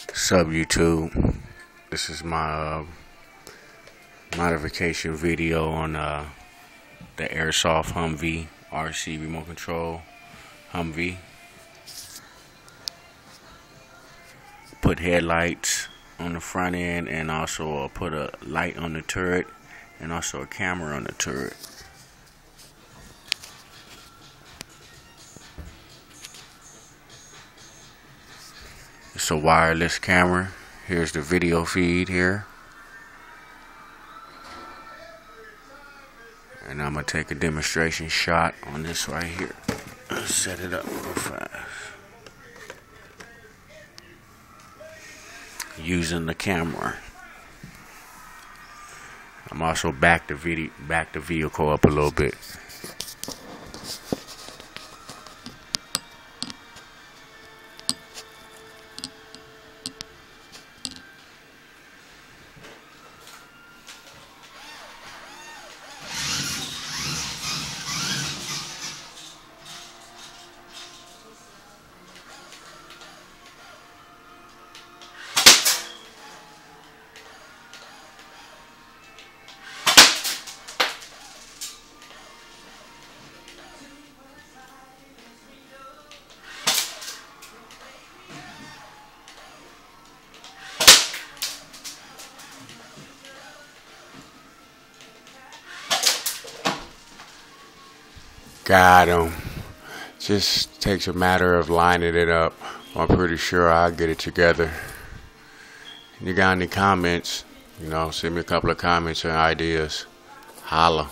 Sub YouTube. This is my modification video on the airsoft Humvee RC remote control Humvee. Put headlights on the front end, and also put a light on the turret, and also a camera on the turret. It's a wireless camera. Here's the video feed here. And I'm going to take a demonstration shot on this right here. Set it up real fast. Using the camera. I'm also back the vehicle up a little bit. Got him. Just takes a matter of lining it up. I'm pretty sure I'll get it together. You got any comments? Send me a couple of comments and ideas. Holla.